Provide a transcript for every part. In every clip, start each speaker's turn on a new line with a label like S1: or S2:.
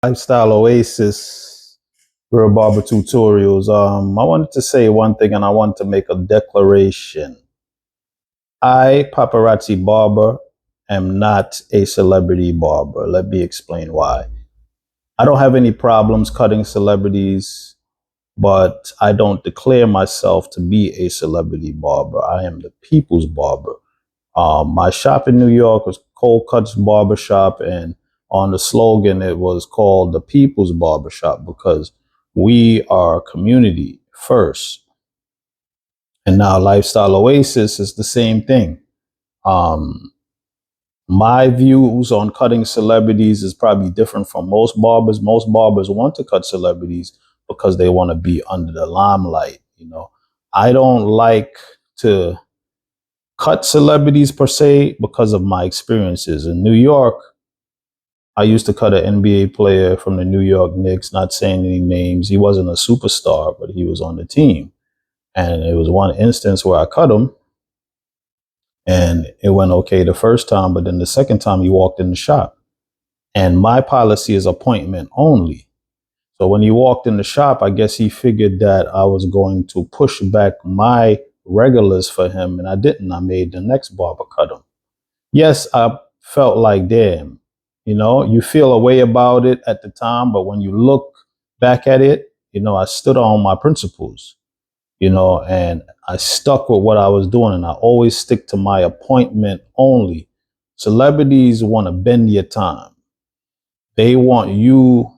S1: Lifestyle Oasis, Real Barber Tutorials. I wanted to say one thing and I want to make a declaration. I, Paparazzi Barber, am not a celebrity barber. Let me explain why. I don't have any problems cutting celebrities, but I don't declare myself to be a celebrity barber. I am the people's barber. My shop in New York was Cold Cuts Barbershop, and on the slogan, it was called the People's Barbershop because we are community first. And now Lifestyle Oasis is the same thing. Um, my views on cutting celebrities is probably different from most barbers. Most barbers want to cut celebrities because they want to be under the limelight. I don't like to cut celebrities per se because of my experiences in New York. I used to cut an NBA player from the New York Knicks, not saying any names. He wasn't a superstar, but he was on the team. And it was one instance where I cut him and it went okay the first time, but then the second time he walked in the shop. And my policy is appointment only. So when he walked in the shop, I guess he figured that I was going to push back my regulars for him, and I didn't. I made the next barber cut him. Yes, I felt like, damn, you feel a way about it at the time, but when you look back at it, I stood on my principles, and I stuck with what I was doing, and I always stick to my appointment only. Celebrities want to bend your time. They want you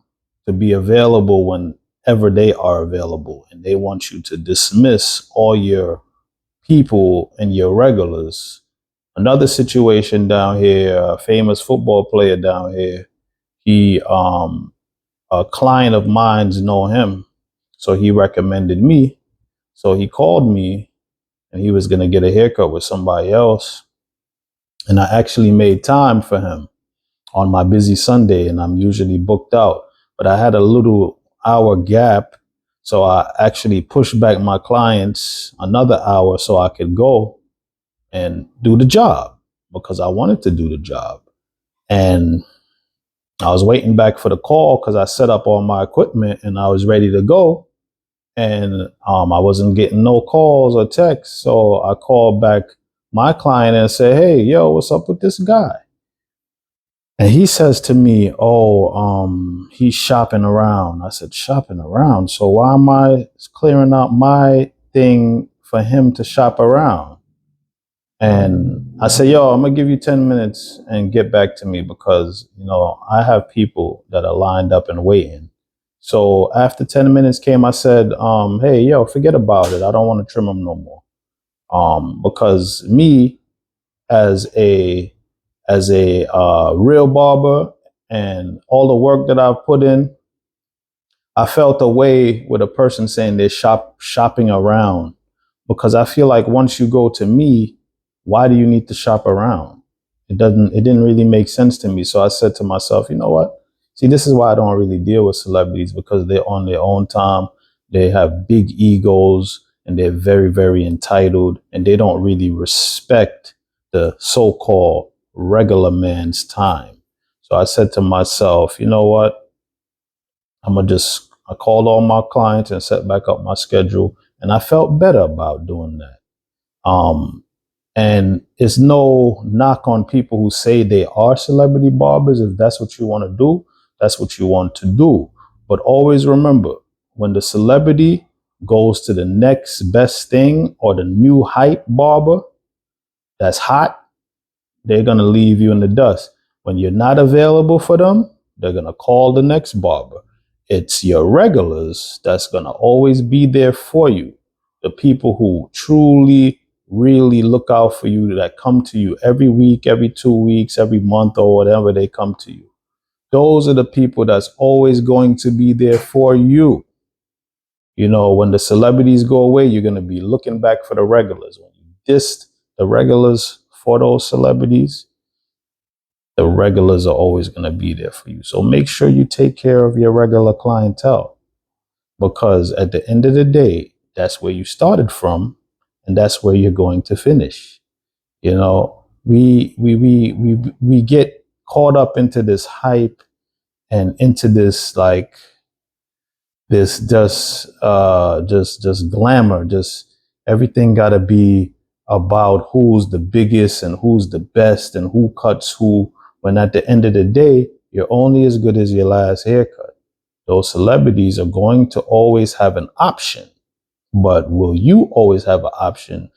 S1: to be available whenever they are available, and they want you to dismiss all your people and your regulars. Another situation down here, a famous football player down here, he a client of mine's know him, so he recommended me. So he called me and he was gonna get a haircut with somebody else. And I actually made time for him on my busy Sunday, and I'm usually booked out. But I had a little hour gap, so I actually pushed back my clients another hour so I could go and do the job because I wanted to do the job. And I was waiting back for the call because I set up all my equipment and I was ready to go. And I wasn't getting no calls or texts. So I called back my client and said, hey, yo, what's up with this guy? And he says to me, he's shopping around. I said, shopping around? So why am I clearing out my thing for him to shop around? And I said, yo, I'm going to give you 10 minutes and get back to me because, I have people that are lined up and waiting. So after 10 minutes came, I said, hey, yo, forget about it. I don't want to trim them no more. Because me as a real barber and all the work that I've put in, I felt a way with a person saying they're shopping around because I feel like once you go to me, why do you need to shop around? It didn't really make sense to me. So I said to myself, you know what? See, this is why I don't really deal with celebrities because they're on their own time. They have big egos and they're very, very entitled and they don't really respect the so-called regular man's time. So I said to myself, you know what? I called all my clients and set back up my schedule. And I felt better about doing that. Um, and it's no knock on people who say they are celebrity barbers. If that's what you want to do, that's what you want to do. But always remember, when the celebrity goes to the next best thing or the new hype barber that's hot, they're going to leave you in the dust. When you're not available for them, they're going to call the next barber. It's your regulars that's going to always be there for you. The people who truly, really look out for you, that come to you every week, every 2 weeks, every month, or whatever they come to you. Those are the people that's always going to be there for you. When the celebrities go away, you're going to be looking back for the regulars. When you dissed the regulars for those celebrities, the regulars are always going to be there for you. So make sure you take care of your regular clientele because at the end of the day, that's where you started from and that's where you're going to finish. We get caught up into this hype and into this like this just glamour, just everything got to be about who's the biggest and who's the best and who cuts who, when at the end of the day you're only as good as your last haircut. Those celebrities are going to always have an option, but will you always have an option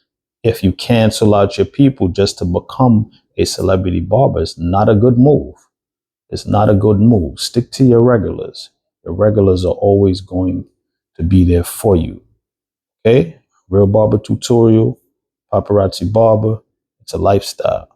S1: if you cancel out your people just to become a celebrity barber? It's not a good move. It's not a good move. Stick to your regulars. Your regulars are always going to be there for you. Okay? Real Barber Tutorial, Paparazzi Barber. It's a lifestyle.